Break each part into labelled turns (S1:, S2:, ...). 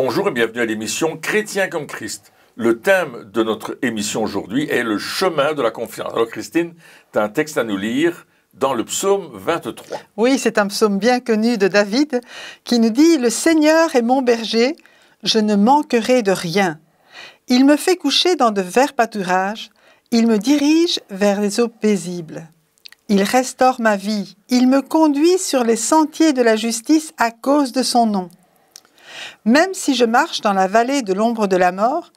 S1: Bonjour et bienvenue à l'émission Chrétien comme Christ. Le thème de notre émission aujourd'hui est le chemin de la confiance. Alors Christine, tu as un texte à nous lire dans le psaume 23.
S2: Oui, c'est un psaume bien connu de David qui nous dit « Le Seigneur est mon berger, je ne manquerai de rien. Il me fait coucher dans de verts pâturages, il me dirige vers les eaux paisibles. Il restaure ma vie, il me conduit sur les sentiers de la justice à cause de son nom. Même si je marche dans la vallée de l'ombre de la mort,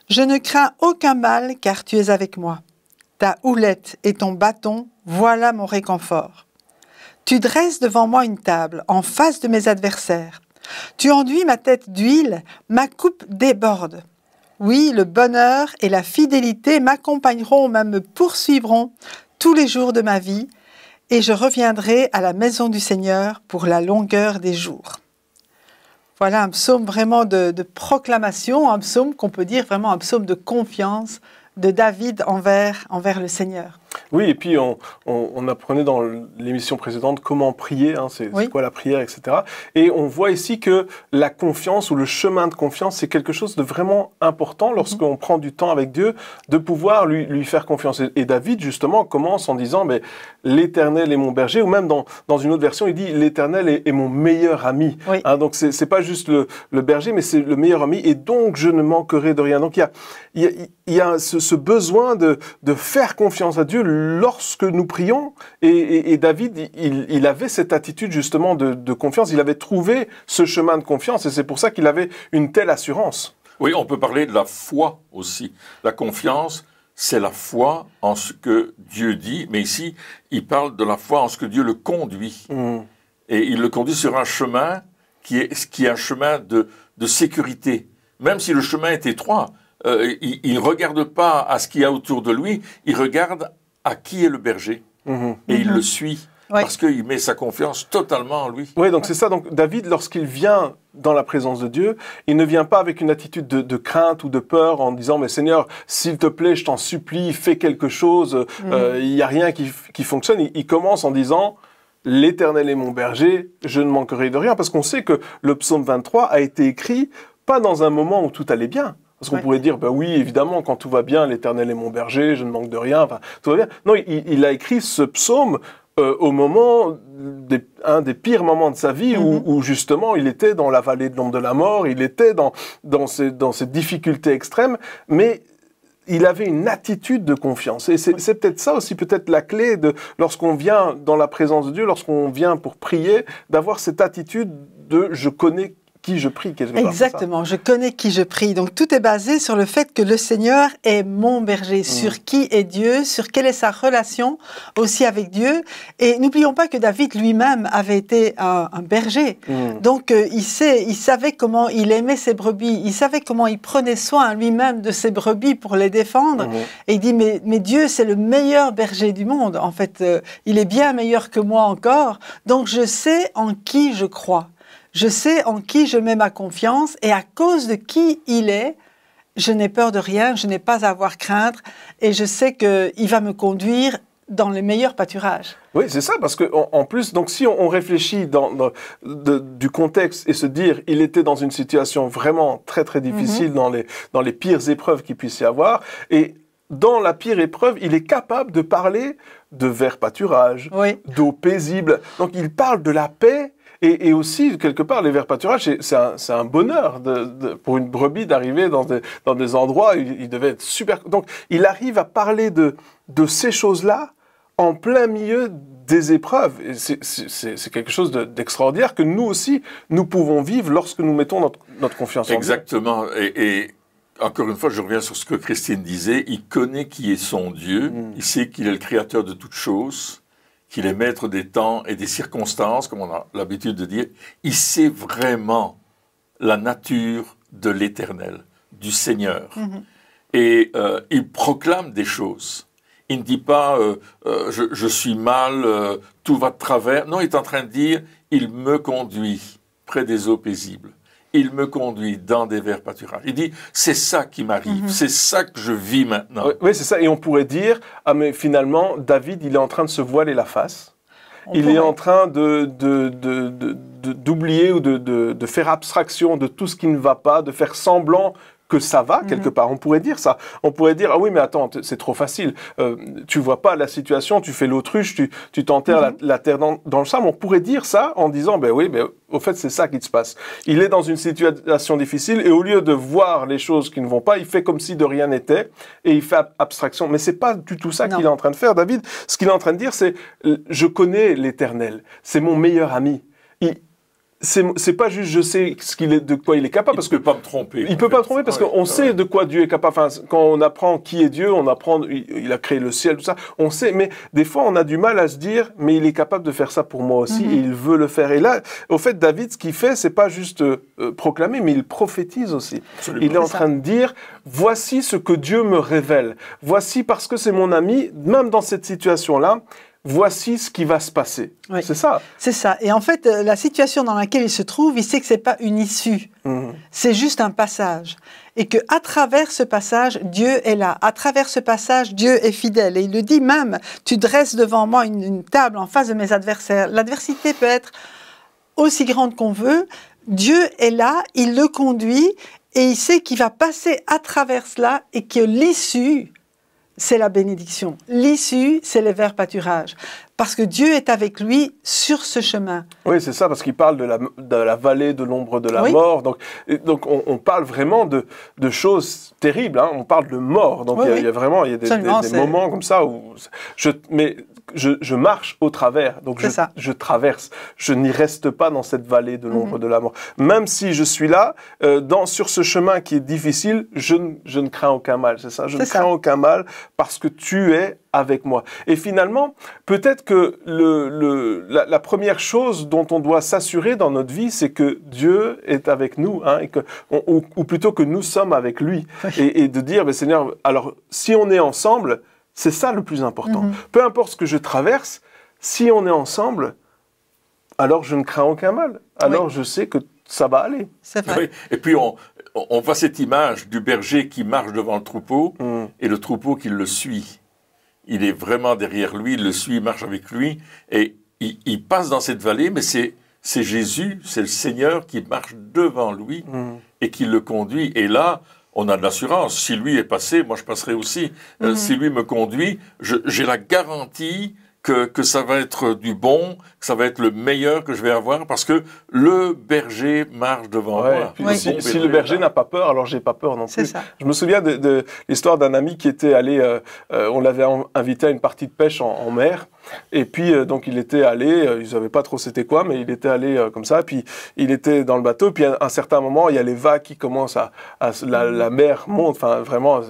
S2: je ne crains aucun mal car tu es avec moi. Ta houlette et ton bâton, voilà mon réconfort. Tu dresses devant moi une table en face de mes adversaires. Tu enduis ma tête d'huile, ma coupe déborde. Oui, le bonheur et la fidélité m'accompagneront, même me poursuivront tous les jours de ma vie, et je reviendrai à la maison du Seigneur pour la longueur des jours. » Voilà un psaume vraiment de proclamation, un psaume qu'on peut dire vraiment un psaume de confiance de David envers le Seigneur.
S3: Oui, et puis on apprenait dans l'émission précédente comment prier, c'est quoi la prière, etc. Et on voit ici que la confiance ou le chemin de confiance, c'est quelque chose de vraiment important lorsqu'on prend du temps avec Dieu, de pouvoir lui faire confiance. Et David, justement, commence en disant « l'Éternel est mon berger », ou même dans une autre version, il dit « l'Éternel est mon meilleur ami oui. ». Donc c'est pas juste le berger, mais c'est le meilleur ami, et donc je ne manquerai de rien. Donc il y a ce besoin de faire confiance à Dieu lorsque nous prions, et David, il avait cette attitude justement de confiance, il avait trouvé ce chemin de confiance, et c'est pour ça qu'il avait une telle assurance.
S1: Oui, on peut parler de la foi aussi. La confiance, c'est la foi en ce que Dieu dit, mais ici, il parle de la foi en ce que Dieu le conduit. Et il le conduit sur un chemin qui est un chemin de sécurité. Même si le chemin est étroit, il ne regarde pas à ce qu'il y a autour de lui, il regarde à qui est le berger, et il le suit, parce qu'il met sa confiance totalement en lui.
S3: Oui, donc c'est ça. Donc David, lorsqu'il vient dans la présence de Dieu, il ne vient pas avec une attitude de crainte ou de peur en disant « Mais Seigneur, s'il te plaît, je t'en supplie, fais quelque chose, il n'y a rien qui fonctionne ». Il commence en disant « L'Éternel est mon berger, je ne manquerai de rien ». Parce qu'on sait que le psaume 23 a été écrit pas dans un moment où tout allait bien. Parce qu'on pourrait dire, oui, évidemment, quand tout va bien, l'Éternel est mon berger, je ne manque de rien, enfin, tout va bien. Non, il a écrit ce psaume au moment, un des pires moments de sa vie, où justement, il était dans la vallée de l'ombre de la mort, il était dans ces difficultés extrêmes, mais il avait une attitude de confiance. Et c'est peut-être ça aussi, peut-être la clé lorsqu'on vient dans la présence de Dieu, lorsqu'on vient pour prier, d'avoir cette attitude de « je connais qui je prie ».
S2: Exactement, je connais qui je prie. Donc tout est basé sur le fait que le Seigneur est mon berger, sur qui est Dieu, sur quelle est sa relation aussi avec Dieu. Et n'oublions pas que David lui-même avait été un berger. Donc il savait comment il aimait ses brebis, il savait comment il prenait soin lui-même de ses brebis pour les défendre. Et il dit, mais Dieu, c'est le meilleur berger du monde. En fait, il est bien meilleur que moi encore. Donc je sais en qui je crois. Je sais en qui je mets ma confiance, et à cause de qui il est, je n'ai peur de rien, je n'ai pas à avoir crainte, et je sais qu'il va me conduire dans les meilleurs pâturages.
S3: Oui, c'est ça, parce qu'en plus, donc si on réfléchit du contexte et se dire il était dans une situation vraiment très très difficile, dans les pires épreuves qu'il puisse y avoir, et dans la pire épreuve, il est capable de parler de verts pâturages, d'eau paisible, donc il parle de la paix. Et aussi, quelque part, les verts pâturages, c'est un bonheur pour une brebis d'arriver dans des endroits où il devait être super... Donc, il arrive à parler de ces choses-là en plein milieu des épreuves. C'est quelque chose d'extraordinaire que nous aussi, nous pouvons vivre lorsque nous mettons notre confiance en Dieu.
S1: Exactement. Et encore une fois, je reviens sur ce que Christine disait. Il connaît qui est son Dieu. Il sait qu'il est le créateur de toutes choses, qu'il est maître des temps et des circonstances, comme on a l'habitude de dire. Il sait vraiment la nature de l'Éternel, du Seigneur. Et il proclame des choses. Il ne dit pas je suis mal, tout va de travers. Non, il est en train de dire il me conduit près des eaux paisibles. Il me conduit dans des verts pâturages. Il dit, c'est ça qui m'arrive, c'est ça que je vis maintenant.
S3: Oui, c'est ça. Et on pourrait dire, ah mais finalement, David, il est en train de se voiler la face. il est en train d'oublier ou de faire abstraction de tout ce qui ne va pas, de faire semblant que ça va, quelque part. On pourrait dire ça. On pourrait dire, ah oui, mais attends, c'est trop facile. Tu vois pas la situation, tu fais l'autruche, tu t'enterres la terre dans le sable. On pourrait dire ça en disant, ben oui, ben, au fait, c'est ça qui se passe. Il est dans une situation difficile et au lieu de voir les choses qui ne vont pas, il fait comme si de rien n'était et il fait abstraction. Mais c'est pas du tout ça qu'il est en train de faire, David. Ce qu'il est en train de dire, c'est, je connais l'Éternel. C'est mon meilleur ami. C'est pas juste je sais de quoi il est capable, parce que
S1: peut pas me tromper.
S3: Il peut pas me tromper parce qu'on sait de quoi Dieu est capable. Enfin, quand on apprend qui est Dieu, on apprend il a créé le ciel, tout ça. On sait, mais des fois on a du mal à se dire, mais il est capable de faire ça pour moi aussi et il veut le faire. Et là, au fait, David, ce qu'il fait, c'est pas juste proclamer, mais il prophétise aussi. Absolument. Il est en train de dire, voici ce que Dieu me révèle. Voici, parce que c'est mon ami, même dans cette situation-là, voici ce qui va se passer.
S2: Oui.
S3: C'est ça.
S2: C'est ça. Et en fait, la situation dans laquelle il se trouve, il sait que c'est pas une issue. C'est juste un passage. Et que à travers ce passage, Dieu est là. À travers ce passage, Dieu est fidèle. Et il le dit même, tu dresses devant moi une table en face de mes adversaires. L'adversité peut être aussi grande qu'on veut. Dieu est là, il le conduit et il sait qu'il va passer à travers cela et que l'issue, c'est la bénédiction. L'issue, c'est le vert pâturage. Parce que Dieu est avec lui sur ce chemin.
S3: Oui, c'est ça, parce qu'il parle de la vallée de l'ombre de la mort. Donc on parle vraiment de choses terribles. Hein. On parle de mort. Donc il y a vraiment des moments comme ça où je marche au travers. Donc je traverse. Je n'y reste pas dans cette vallée de l'ombre de la mort. Même si je suis là, sur ce chemin qui est difficile, je ne crains aucun mal. C'est ça. Je ne crains aucun mal parce que tu es avec moi. Et finalement, peut-être que la première chose dont on doit s'assurer dans notre vie, c'est que Dieu est avec nous, hein, ou plutôt que nous sommes avec lui. Et de dire, mais Seigneur, alors si on est ensemble, c'est ça le plus important. Peu importe ce que je traverse, si on est ensemble, alors je ne crains aucun mal. Alors je sais que ça va aller.
S2: C'est vrai.
S1: Oui. Et puis on voit cette image du berger qui marche devant le troupeau et le troupeau qui le suit. Il est vraiment derrière lui, il le suit, il marche avec lui, et il passe dans cette vallée, mais c'est Jésus, c'est le Seigneur qui marche devant lui et qui le conduit. Et là, on a de l'assurance. Si lui est passé, moi je passerai aussi. Si lui me conduit, j'ai la garantie que ça va être du bon, que ça va être le meilleur que je vais avoir, parce que le berger marche devant moi.
S3: Puis si le berger n'a pas peur, alors j'ai pas peur non plus.
S2: Ça.
S3: Je me souviens de l'histoire d'un ami qui était allé, on l'avait invité à une partie de pêche en mer, et puis donc il était allé, ils savaient pas trop c'était quoi, mais il était allé comme ça, puis il était dans le bateau, puis à un certain moment, il y a les vagues qui commencent la mer monte, enfin vraiment,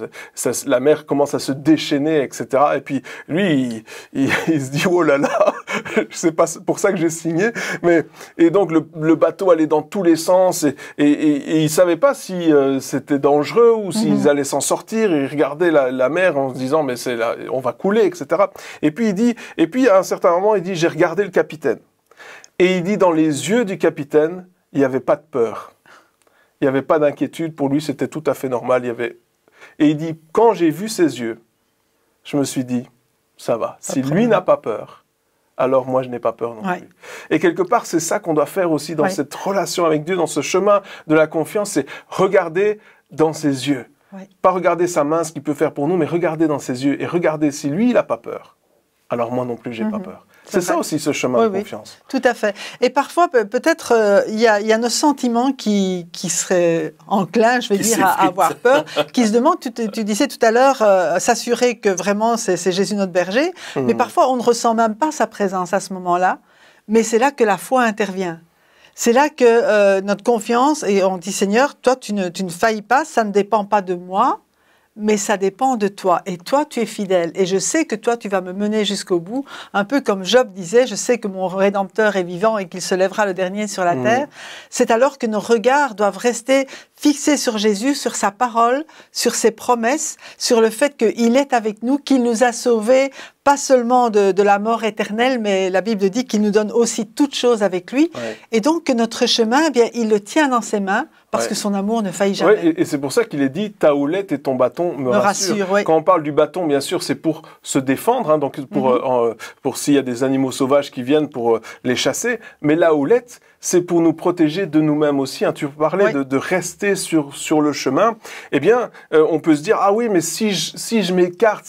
S3: la mer commence à se déchaîner, etc. Et puis lui, il se dit, oh là là, c'est pas pour ça que j'ai signé, et donc le bateau allait dans tous les sens, et il savait pas si c'était dangereux ou s'ils allaient s'en sortir, et il regardait la mer en se disant, mais on va couler, etc. Et puis à un certain moment, il dit, j'ai regardé le capitaine. Et il dit, dans les yeux du capitaine, il n'y avait pas de peur. Il n'y avait pas d'inquiétude. Pour lui, c'était tout à fait normal. Et il dit, quand j'ai vu ses yeux, je me suis dit, ça va. Si lui n'a pas peur, alors moi, je n'ai pas peur non plus. Et quelque part, c'est ça qu'on doit faire aussi dans cette relation avec Dieu, dans ce chemin de la confiance, c'est regarder dans ses yeux. Pas regarder sa main, ce qu'il peut faire pour nous, mais regarder dans ses yeux et regarder si lui, il n'a pas peur. Alors moi non plus, j'ai pas peur. C'est ça aussi, ce chemin de confiance.
S2: Tout à fait. Et parfois, peut-être, il y a nos sentiments qui seraient enclins, je vais dire, à avoir peur, qui se demandent, tu disais tout à l'heure, s'assurer que vraiment c'est Jésus notre berger, mais parfois on ne ressent même pas sa présence à ce moment-là, mais c'est là que la foi intervient. C'est là que notre confiance, et on dit, Seigneur, toi tu ne faillis pas, ça ne dépend pas de moi, mais ça dépend de toi. Et toi, tu es fidèle. Et je sais que toi, tu vas me mener jusqu'au bout. Un peu comme Job disait, je sais que mon Rédempteur est vivant et qu'il se lèvera le dernier sur la terre. C'est alors que nos regards doivent rester fixés sur Jésus, sur sa parole, sur ses promesses, sur le fait qu'il est avec nous, qu'il nous a sauvés pas seulement de la mort éternelle, mais la Bible dit qu'il nous donne aussi toutes choses avec lui.
S3: Ouais.
S2: Et donc que notre chemin, eh bien, il le tient dans ses mains parce que son amour ne faillit jamais.
S3: Ouais, et c'est pour ça qu'il est dit ta houlette et ton bâton me rassurent.
S2: Ouais.
S3: Quand on parle du bâton, bien sûr, c'est pour se défendre, hein, donc pour s'il y a des animaux sauvages qui viennent pour les chasser. Mais la houlette, c'est pour nous protéger de nous-mêmes aussi. Hein. Tu parlais de rester sur le chemin. Eh bien, on peut se dire ah oui, mais si je m'écarte,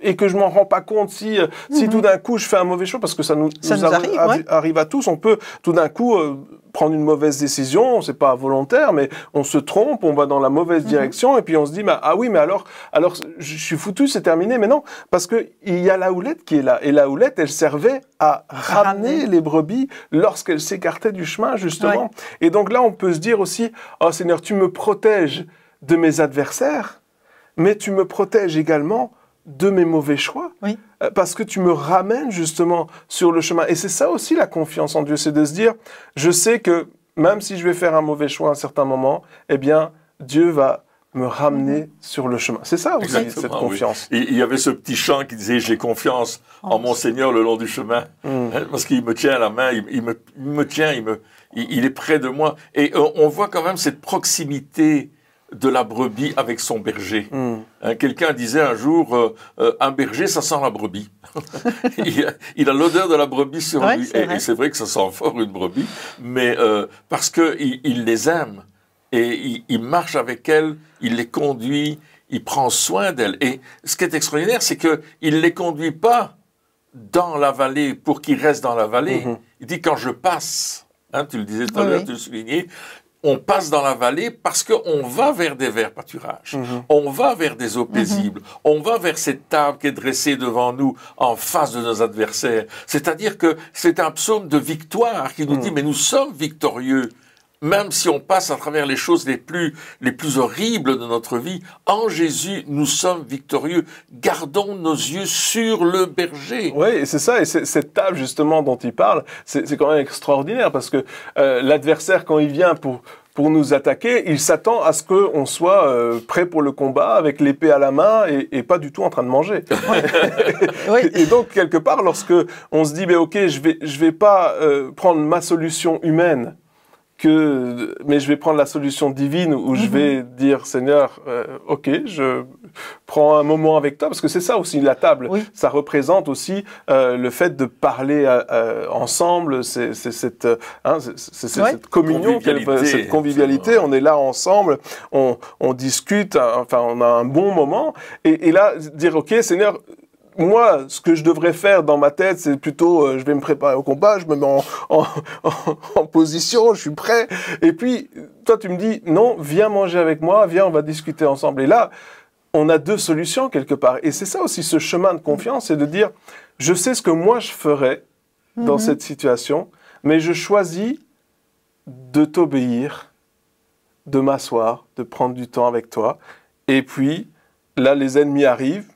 S3: et que je m'en rends pas compte, si tout d'un coup je fais un mauvais choix, parce que ça nous arrive à tous, on peut tout d'un coup prendre une mauvaise décision, c'est pas volontaire, mais on se trompe, on va dans la mauvaise direction, et puis on se dit ah oui, mais alors je suis foutu, c'est terminé. Mais non, parce que il y a la houlette qui est là, et la houlette, elle servait à ramener les brebis lorsqu'elles s'écartaient du chemin, justement. Ouais. Et donc là, on peut se dire aussi, oh Seigneur, tu me protèges de mes adversaires, mais tu me protèges également de mes mauvais choix, parce que tu me ramènes justement sur le chemin. Et c'est ça aussi la confiance en Dieu, c'est de se dire, je sais que même si je vais faire un mauvais choix à un certain moment, eh bien, Dieu va me ramener sur le chemin. C'est ça aussi, cette confiance.
S1: Et il y avait ce petit chant qui disait « J'ai confiance en mon Seigneur le long du chemin ». Parce qu'il me tient à la main, il me tient, il est près de moi. Et on voit quand même cette proximité de la brebis avec son berger. Quelqu'un disait un jour, un berger, ça sent la brebis. il a l'odeur de la brebis sur lui. Et c'est vrai que ça sent fort une brebis, mais parce qu'il les aime. Et il marche avec elles, il les conduit, il prend soin d'elles. Et ce qui est extraordinaire, c'est qu'il ne les conduit pas dans la vallée pour qu'ils restent dans la vallée. Il dit, quand je passe, tu le disais tout à l'heure, tu le soulignais, on passe dans la vallée parce qu'on va vers des verts pâturages, on va vers des eaux paisibles, on va vers cette table qui est dressée devant nous en face de nos adversaires. C'est-à-dire que c'est un psaume de victoire qui nous dit, mais nous sommes victorieux. Même si on passe à travers les choses les plus horribles de notre vie, en Jésus, nous sommes victorieux. Gardons nos yeux sur le berger.
S3: Oui, et c'est ça, et cette table justement dont il parle, c'est quand même extraordinaire, parce que l'adversaire, quand il vient pour nous attaquer, il s'attend à ce qu'on soit prêt pour le combat, avec l'épée à la main, et pas du tout en train de manger. Et donc, quelque part, lorsque on se dit, ok, je vais pas prendre ma solution humaine, mais je vais prendre la solution divine où je vais dire, Seigneur, ok, je prends un moment avec toi, parce que c'est ça aussi la table. Ça représente aussi le fait de parler ensemble, c'est cette communion, cette convivialité. On est là ensemble, on discute, enfin on a un bon moment, et là dire, ok, Seigneur, moi, ce que je devrais faire dans ma tête, c'est plutôt, je vais me préparer au combat, je me mets en position, je suis prêt. Et puis, toi, tu me dis, non, viens manger avec moi, viens, on va discuter ensemble. Et là, on a deux solutions quelque part. Et c'est ça aussi, ce chemin de confiance, c'est de dire, je sais ce que moi je ferais dans cette situation, mais je choisis de t'obéir, de m'asseoir, de prendre du temps avec toi. Et puis, là, les ennemis arrivent,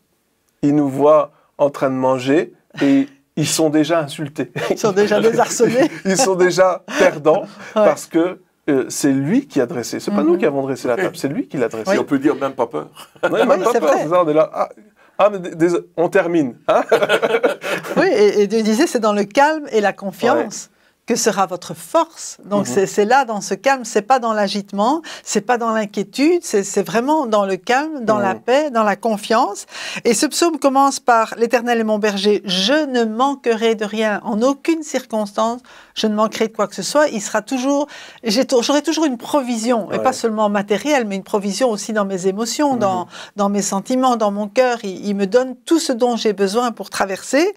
S3: ils nous voient en train de manger et ils sont déjà insultés.
S2: Ils sont déjà désarçonnés.
S3: Ils sont déjà perdants parce que c'est lui qui a dressé. C'est pas nous qui avons dressé la table, c'est lui qui l'a dressé.
S1: On peut dire même pas peur.
S3: Même pas peur, c'est ça, on est là. On termine. Hein.
S2: Oui, et Dieu disait, c'est dans le calme et la confiance que sera votre force. Donc c'est là, dans ce calme, c'est pas dans l'agitement, c'est pas dans l'inquiétude, c'est vraiment dans le calme, dans la paix, dans la confiance. Et ce psaume commence par « L'Éternel est mon berger, je ne manquerai de rien, en aucune circonstance, je ne manquerai de quoi que ce soit. » Il sera toujours, j'aurai toujours une provision, et pas seulement matérielle, mais une provision aussi dans mes émotions, dans mes sentiments, dans mon cœur. Il me donne tout ce dont j'ai besoin pour traverser.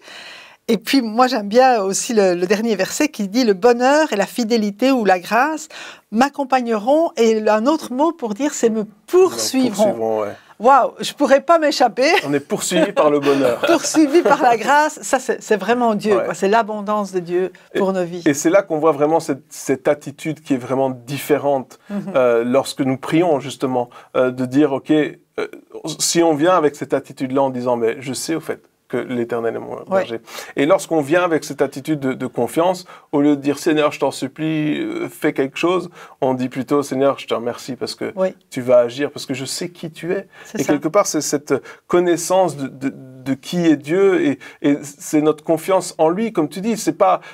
S2: Et puis, moi, j'aime bien aussi le dernier verset qui dit « Le bonheur et la fidélité ou la grâce m'accompagneront » et un autre mot pour dire « c'est me poursuivront ». Waouh, je ne pourrais pas m'échapper.
S3: On est poursuivi par le bonheur.
S2: Poursuivi par la grâce, ça c'est vraiment Dieu. C'est l'abondance de Dieu pour nos vies.
S3: Et c'est là qu'on voit vraiment cette attitude qui est vraiment différente lorsque nous prions justement, de dire « Ok, si on vient avec cette attitude-là en disant « Mais je sais au fait ». Que l'Éternel est mon berger. Et lorsqu'on vient avec cette attitude de confiance, au lieu de dire « Seigneur, je t'en supplie, fais quelque chose », on dit plutôt « Seigneur, je te remercie parce que tu vas agir, parce que je sais qui tu es ». Et quelque part, c'est cette connaissance de qui est Dieu et c'est notre confiance en lui, comme tu dis.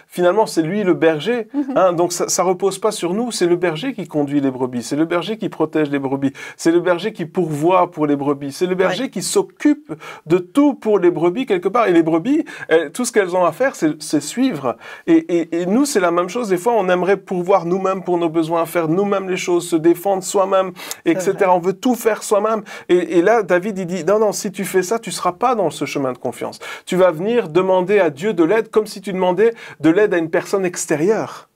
S3: Finalement, c'est lui le berger. Hein, donc ça repose pas sur nous. C'est le berger qui conduit les brebis. C'est le berger qui protège les brebis. C'est le berger qui pourvoit pour les brebis. C'est le berger qui s'occupe de tout pour les brebis quelque part. Et les brebis, tout ce qu'elles ont à faire, c'est suivre. Et nous, c'est la même chose. Des fois, on aimerait pourvoir nous-mêmes pour nos besoins, faire nous-mêmes les choses, se défendre soi-même, etc. On veut tout faire soi-même. Et là, David, il dit, non, si tu fais ça, tu seras pas dans ce chemin de confiance. Tu vas venir demander à Dieu de l'aide comme si tu demandais de l'aide à une personne extérieure.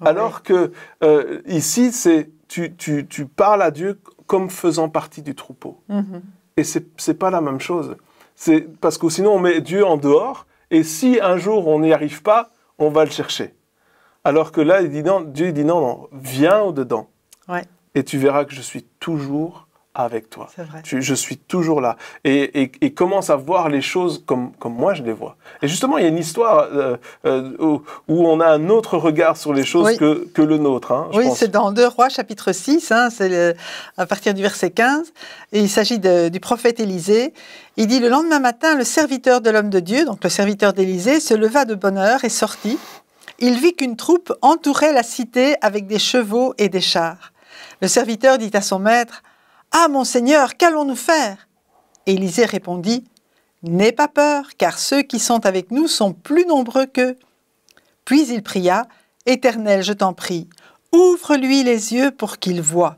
S3: Ouais. Alors que ici, tu parles à Dieu comme faisant partie du troupeau. Et c'est pas la même chose. C'est parce que sinon, on met Dieu en dehors, et si un jour on n'y arrive pas, on va le chercher. Alors que là, Dieu dit non, viens au-dedans. Ouais. Et tu verras que je suis toujours avec toi.
S2: C'est vrai.
S3: Je suis toujours là. Et commence à voir les choses comme moi je les vois. Et justement, il y a une histoire où on a un autre regard sur les choses que le nôtre. Hein,
S2: oui, c'est dans 2 Rois, chapitre 6, hein, c'est à partir du verset 15. Et il s'agit du prophète Élisée. Il dit, le lendemain matin, le serviteur de l'homme de Dieu, donc le serviteur d'Élisée, se leva de bonne heure et sortit. Il vit qu'une troupe entourait la cité avec des chevaux et des chars. Le serviteur dit à son maître, « Ah, mon Seigneur, qu'allons-nous faire ?» Élisée répondit, « N'aie pas peur, car ceux qui sont avec nous sont plus nombreux qu'eux. » Puis il pria, « Éternel, je t'en prie, ouvre-lui les yeux pour qu'il voie. »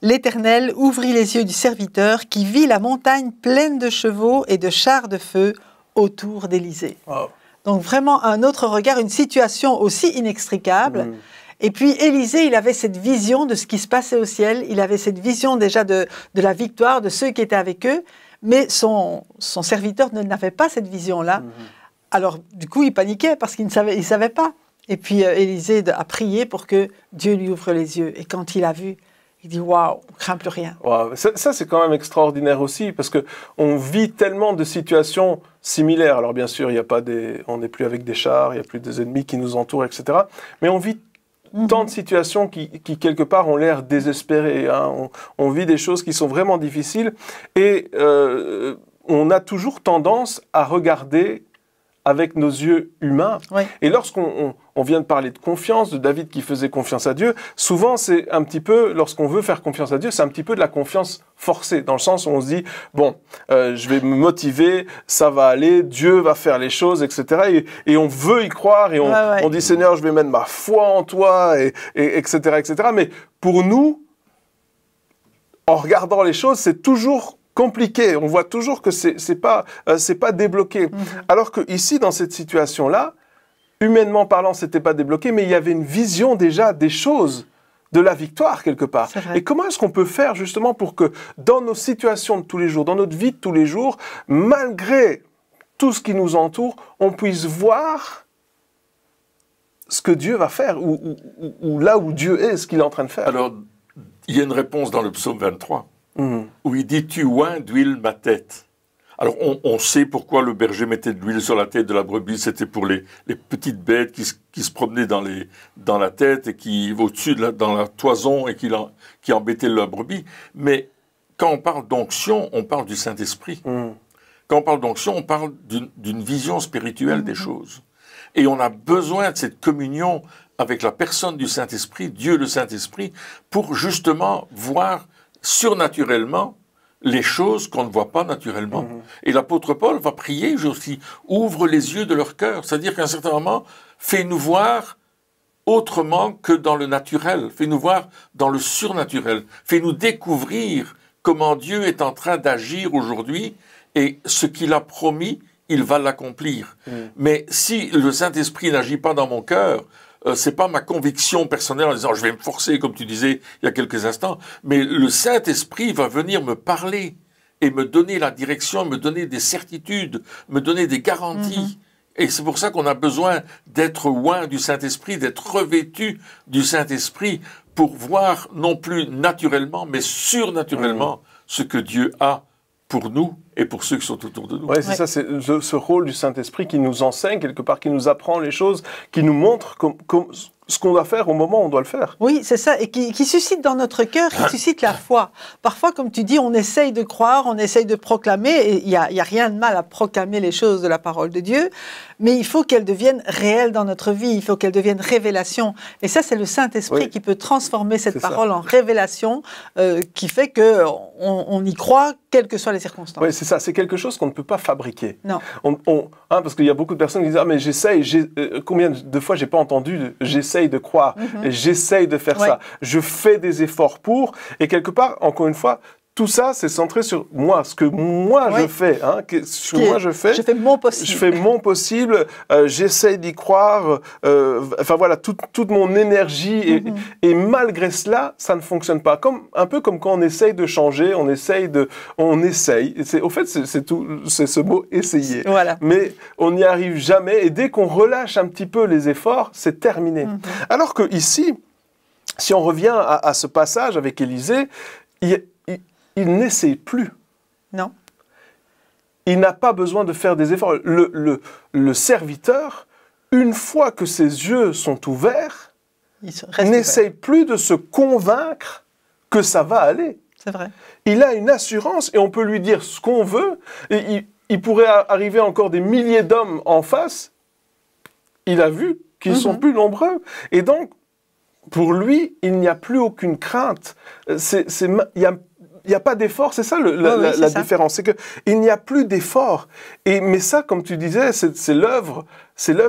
S2: L'Éternel ouvrit les yeux du serviteur qui vit la montagne pleine de chevaux et de chars de feu autour d'Élisée. Wow. Donc vraiment un autre regard, une situation aussi inextricable. Et puis Élisée, il avait cette vision de ce qui se passait au ciel, il avait cette vision déjà de la victoire, de ceux qui étaient avec eux, mais son serviteur n'avait pas cette vision-là. Alors du coup, il paniquait parce qu'il ne savait pas. Et puis Élisée a prié pour que Dieu lui ouvre les yeux. Et quand il a vu, il dit « Waouh, on ne craint plus rien. »
S3: Wow. Ça, c'est quand même extraordinaire aussi, parce qu'on vit tellement de situations similaires. Alors bien sûr, on n'est plus avec des chars, il n'y a plus des ennemis qui nous entourent, etc. Mais on vit tant de situations qui quelque part, ont l'air désespérées. Hein. On vit des choses qui sont vraiment difficiles. Et on a toujours tendance à regarder avec nos yeux humains. Oui. Et lorsqu'on vient de parler de confiance, de David qui faisait confiance à Dieu, souvent c'est un petit peu, lorsqu'on veut faire confiance à Dieu, c'est un petit peu de la confiance forcée, dans le sens où on se dit, bon, je vais me motiver, ça va aller, Dieu va faire les choses, etc. Et on veut y croire, et on dit, Seigneur, je vais mettre ma foi en toi, etc., etc. Mais pour nous, en regardant les choses, c'est toujours compliqué. On voit toujours que c'est pas débloqué. Alors que ici, dans cette situation-là, humainement parlant, c'était pas débloqué, mais il y avait une vision déjà des choses, de la victoire quelque part. Et comment est-ce qu'on peut faire justement pour que dans nos situations de tous les jours, dans notre vie de tous les jours, malgré tout ce qui nous entoure, on puisse voir ce que Dieu va faire, ou là où Dieu est, ce qu'il est en train de faire.
S1: Alors, il y a une réponse dans le psaume 23. Où il dit « Tu oins d'huile ma tête ». Alors, on sait pourquoi le berger mettait de l'huile sur la tête de la brebis. C'était pour les petites bêtes qui se promenaient dans la tête et qui, au-dessus, dans la toison, et qui embêtaient la brebis. Mais quand on parle d'onction, on parle du Saint-Esprit. Quand on parle d'onction, on parle d'une vision spirituelle des choses. Et on a besoin de cette communion avec la personne du Saint-Esprit, Dieu le Saint-Esprit, pour justement voir surnaturellement les choses qu'on ne voit pas naturellement. Et l'apôtre Paul va prier aussi, ouvre les yeux de leur cœur. C'est-à-dire qu'à un certain moment, fais-nous voir autrement que dans le naturel. Fais-nous voir dans le surnaturel. Fais-nous découvrir comment Dieu est en train d'agir aujourd'hui et ce qu'il a promis, il va l'accomplir. Mais si le Saint-Esprit n'agit pas dans mon cœur, c'est pas ma conviction personnelle en disant je vais me forcer, comme tu disais il y a quelques instants, mais le Saint-Esprit va venir me parler et me donner la direction, me donner des certitudes, me donner des garanties. Et c'est pour ça qu'on a besoin d'être oint du Saint-Esprit, d'être revêtu du Saint-Esprit pour voir non plus naturellement, mais surnaturellement ce que Dieu a pour nous et pour ceux qui sont autour de nous.
S3: Oui, c'est ça, c'est ce rôle du Saint-Esprit qui nous enseigne quelque part, qui nous apprend les choses, qui nous montre ce qu'on doit faire au moment où on doit le faire.
S2: Oui, c'est ça, et qui suscite dans notre cœur, qui suscite la foi. Parfois, comme tu dis, on essaye de croire, on essaye de proclamer, et il y a rien de mal à proclamer les choses de la parole de Dieu, mais il faut qu'elles deviennent réelles dans notre vie, il faut qu'elles deviennent révélation. Et ça, c'est le Saint-Esprit qui peut transformer cette parole en révélation, qui fait qu'on y croit, quelles que soient les circonstances.
S3: Oui, c'est ça, c'est quelque chose qu'on ne peut pas fabriquer.
S2: Non.
S3: Parce qu'il y a beaucoup de personnes qui disent « Ah, mais j'essaye, combien de fois j'ai pas entendu « j'essaye de croire, j'essaye de faire ça, je fais des efforts pour », et quelque part, encore une fois, tout ça, c'est centré sur moi, ce que moi je fais. Je
S2: fais mon possible.
S3: Je fais mon possible, j'essaye d'y croire, enfin voilà, toute mon énergie, et malgré cela, ça ne fonctionne pas. Un peu comme quand on essaye de changer, on essaye. Au fait, c'est ce mot « essayer ».
S2: Voilà.
S3: Mais on n'y arrive jamais, et dès qu'on relâche un petit peu les efforts, c'est terminé. Alors que ici, si on revient à ce passage avec Élisée, il n'essaye plus.
S2: Non.
S3: Il n'a pas besoin de faire des efforts. Le serviteur, une fois que ses yeux sont ouverts, n'essaye plus de se convaincre que ça va aller.
S2: C'est vrai.
S3: Il a une assurance et on peut lui dire ce qu'on veut. Et il pourrait arriver encore des milliers d'hommes en face. Il a vu qu'ils sont plus nombreux. Et donc, pour lui, il n'y a plus aucune crainte. Il n'y a pas d'effort, c'est ça la différence, c'est qu'il n'y a plus d'effort. Mais ça, comme tu disais, c'est l'œuvre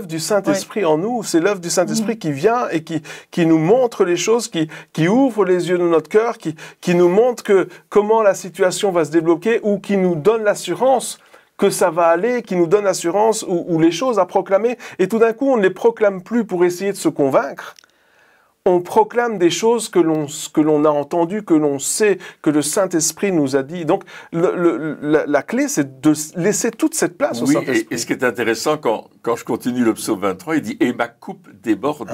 S3: du Saint-Esprit en nous, c'est l'œuvre du Saint-Esprit qui vient et qui nous montre les choses, qui ouvre les yeux de notre cœur, qui nous montre comment la situation va se débloquer, ou qui nous donne l'assurance que ça va aller, qui nous donne l'assurance ou les choses à proclamer. Et tout d'un coup, on ne les proclame plus pour essayer de se convaincre. On proclame des choses que l'on a entendues, que l'on sait, que le Saint-Esprit nous a dit. Donc, la clé, c'est de laisser toute cette place au Saint-Esprit.
S1: Et ce qui est intéressant, quand je continue le psaume 23, il dit « Et ma coupe déborde ».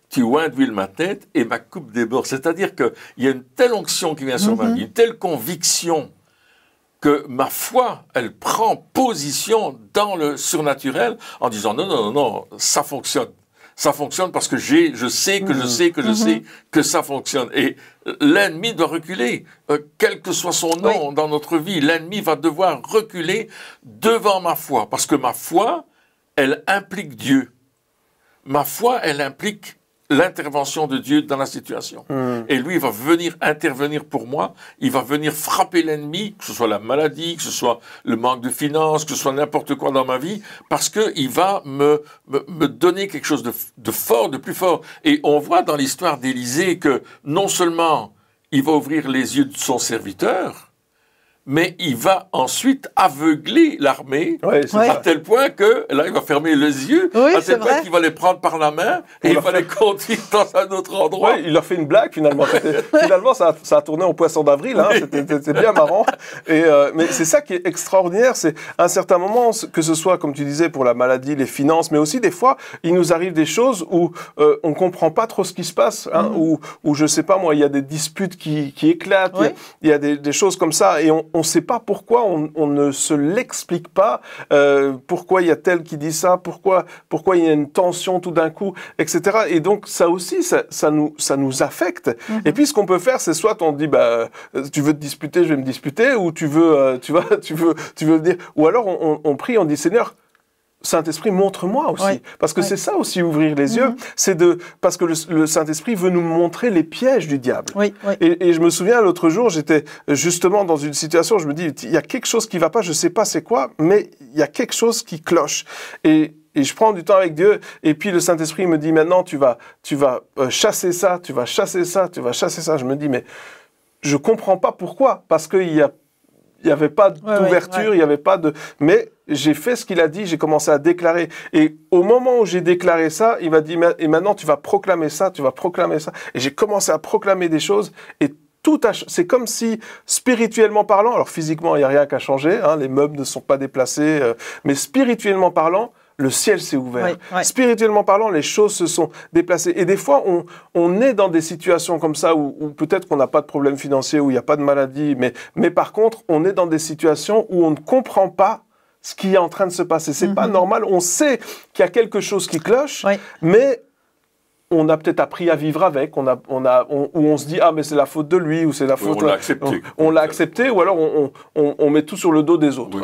S1: Tu oins d'huile ma tête et ma coupe déborde. C'est-à-dire qu'il y a une telle onction qui vient sur ma vie, une telle conviction que ma foi, elle prend position dans le surnaturel en disant « Non, ça fonctionne ». Ça fonctionne parce que je sais que ça fonctionne. Et l'ennemi doit reculer. Quel que soit son nom dans notre vie, l'ennemi va devoir reculer devant ma foi. Parce que ma foi, elle implique Dieu. Ma foi, elle implique l'intervention de Dieu dans la situation. Et lui, il va venir intervenir pour moi, il va venir frapper l'ennemi, que ce soit la maladie, que ce soit le manque de finances, que ce soit n'importe quoi dans ma vie, parce qu'il va me donner quelque chose de fort, de plus fort. Et on voit dans l'histoire d'Élisée que non seulement il va ouvrir les yeux de son serviteur, mais il va ensuite aveugler l'armée à tel point que, là, il va fermer les yeux, à tel point qu'il va les prendre par la main et il va les conduire dans un autre endroit.
S3: Oui, il leur fait une blague, finalement. Finalement, ça a tourné au poisson d'avril, hein, c'était bien marrant. Mais c'est ça qui est extraordinaire, c'est à un certain moment, que ce soit, comme tu disais, pour la maladie, les finances, mais aussi des fois, il nous arrive des choses où on comprend pas trop ce qui se passe, hein, où je sais pas moi, il y a des disputes qui éclatent, il y a des choses comme ça, et on ne sait pas pourquoi, on ne se l'explique pas, pourquoi il y a tel qui dit ça, pourquoi il y a une tension tout d'un coup, etc. Et donc ça aussi, ça nous affecte. Et puis ce qu'on peut faire, c'est soit on dit, tu veux te disputer, je vais me disputer, ou tu veux dire, ou alors on prie, on dit, Seigneur, Saint-Esprit, montre-moi aussi. Parce que c'est ça aussi, ouvrir les yeux. Parce que le Saint-Esprit veut nous montrer les pièges du diable. Et je me souviens, l'autre jour, j'étais justement dans une situation, je me dis, il y a quelque chose qui ne va pas, je ne sais pas c'est quoi, mais il y a quelque chose qui cloche. Et je prends du temps avec Dieu, et puis le Saint-Esprit me dit, maintenant, tu vas chasser ça, tu vas chasser ça, tu vas chasser ça. Je me dis, mais je ne comprends pas pourquoi. Parce qu'il n'y avait pas d'ouverture, il n'y avait pas de... Mais j'ai fait ce qu'il a dit, j'ai commencé à déclarer. Et au moment où j'ai déclaré ça, il m'a dit, et maintenant tu vas proclamer ça, tu vas proclamer ça. Et j'ai commencé à proclamer des choses, et c'est comme si, spirituellement parlant, alors physiquement, il n'y a rien qu'à changer, hein, les meubles ne sont pas déplacés, mais spirituellement parlant, le ciel s'est ouvert. Spirituellement parlant, les choses se sont déplacées. Et des fois, on est dans des situations comme ça où peut-être qu'on n'a pas de problème financier, où il n'y a pas de maladie, mais par contre, on est dans des situations où on ne comprend pas ce qui est en train de se passer. C'est pas normal. On sait qu'il y a quelque chose qui cloche, mais on a peut-être appris à vivre avec, où on se dit ah mais c'est la faute de lui ou c'est la faute.
S1: On l'a accepté.
S3: On l'a accepté ou alors on met tout sur le dos des autres.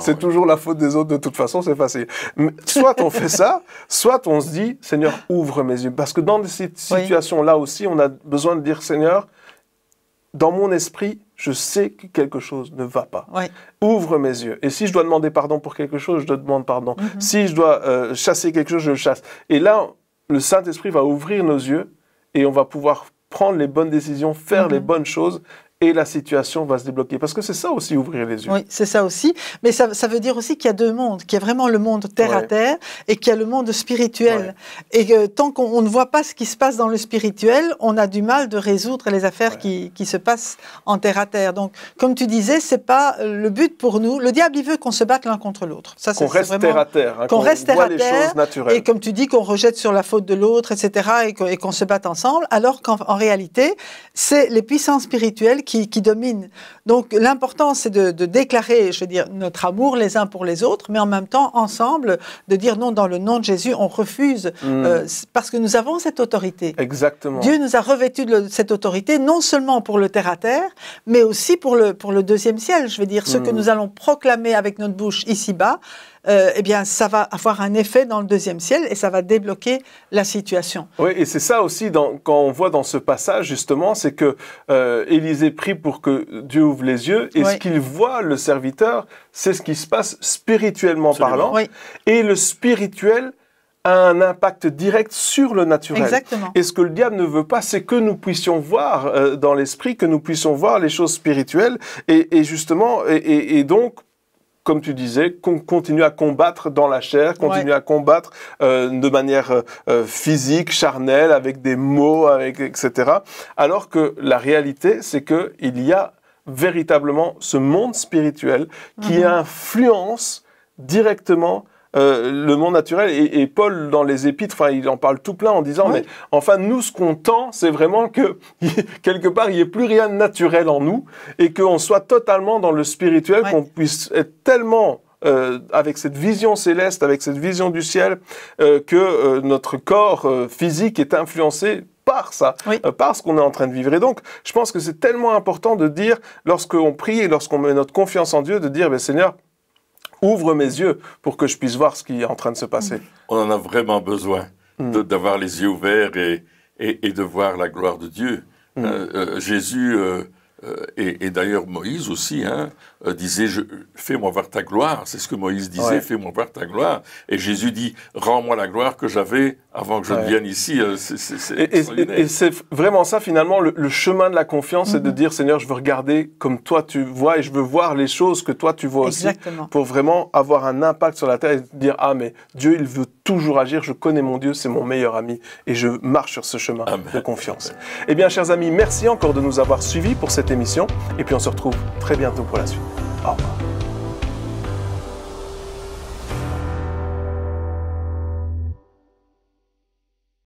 S3: C'est toujours la faute des autres de toute façon, c'est facile. Soit on fait ça, soit on se dit Seigneur ouvre mes yeux, parce que dans cette situation là aussi on a besoin de dire Seigneur, dans mon esprit je sais que quelque chose ne va pas. Ouvre mes yeux. Et si je dois demander pardon pour quelque chose, je te demande pardon. Si je dois chasser quelque chose, je le chasse. Et là le Saint-Esprit va ouvrir nos yeux et on va pouvoir prendre les bonnes décisions, faire les bonnes choses et la situation va se débloquer. Parce que c'est ça aussi, ouvrir les yeux.
S2: Oui, c'est ça aussi. Mais ça veut dire aussi qu'il y a deux mondes, qu'il y a vraiment le monde terre à terre et qu'il y a le monde spirituel. Et que tant qu'on ne voit pas ce qui se passe dans le spirituel, on a du mal de résoudre les affaires qui se passent en terre à terre. Donc, comme tu disais, c'est pas le but pour nous. Le diable, il veut qu'on se batte l'un contre l'autre. Ça,
S3: qu'on reste terre à terre. Hein,
S2: qu'on reste terre à
S3: les
S2: terre.
S3: Choses naturelles.
S2: Et comme tu dis, qu'on rejette sur la faute de l'autre, etc. Et qu'on se batte ensemble. Alors qu'en réalité, c'est les puissances spirituelles qui dominent. Donc l'important, c'est de déclarer, je veux dire, notre amour les uns pour les autres, mais en même temps, ensemble, de dire non, dans le nom de Jésus, on refuse, parce que nous avons cette autorité.
S3: Exactement.
S2: Dieu nous a revêtus de cette autorité, non seulement pour le terre-à-terre, mais aussi pour le deuxième ciel. Je veux dire, ce que nous allons proclamer avec notre bouche ici-bas, eh bien, ça va avoir un effet dans le deuxième ciel et ça va débloquer la situation.
S3: Oui, et c'est ça aussi, quand on voit dans ce passage, justement, c'est que Élisée prie pour que Dieu ouvre les yeux, et ce qu'il voit, le serviteur, c'est ce qui se passe spirituellement parlant. Et le spirituel a un impact direct sur le naturel.
S2: Exactement.
S3: Et ce que le diable ne veut pas, c'est que nous puissions voir dans l'esprit, que nous puissions voir les choses spirituelles, et justement, et donc, comme tu disais, continuer à combattre dans la chair, continuer à combattre de manière physique, charnelle, avec des mots, etc. Alors que la réalité, c'est qu'il y a véritablement ce monde spirituel qui influence directement le monde naturel. Et Paul, dans les Épîtres, il en parle tout plein en disant, mais enfin, nous, ce qu'on tend, c'est vraiment que, quelque part, il n'y ait plus rien de naturel en nous, et qu'on soit totalement dans le spirituel, qu'on puisse être tellement avec cette vision céleste, avec cette vision du ciel, que notre corps physique est influencé par ça, par ce qu'on est en train de vivre. Et donc, je pense que c'est tellement important de dire, lorsqu'on prie et lorsqu'on met notre confiance en Dieu, de dire, Seigneur, ouvre mes yeux pour que je puisse voir ce qui est en train de se passer.
S1: On en a vraiment besoin d'avoir les yeux ouverts et de voir la gloire de Dieu. Jésus, et d'ailleurs Moïse aussi, disait « Fais-moi voir ta gloire ». C'est ce que Moïse disait, « Fais-moi voir ta gloire ». Et Jésus dit « Rends-moi la gloire que j'avais avant que je ne vienne ici ».
S3: Et c'est vraiment ça, finalement, le chemin de la confiance, c'est de dire « Seigneur, je veux regarder comme toi tu vois et je veux voir les choses que toi tu vois aussi. » Pour vraiment avoir un impact sur la terre et dire « Ah, mais Dieu, il veut toujours agir. Je connais mon Dieu, c'est mon meilleur ami. Et je marche sur ce chemin de confiance. » Eh bien, chers amis, merci encore de nous avoir suivis pour cette émission. Et puis, on se retrouve très bientôt pour la suite. Au revoir.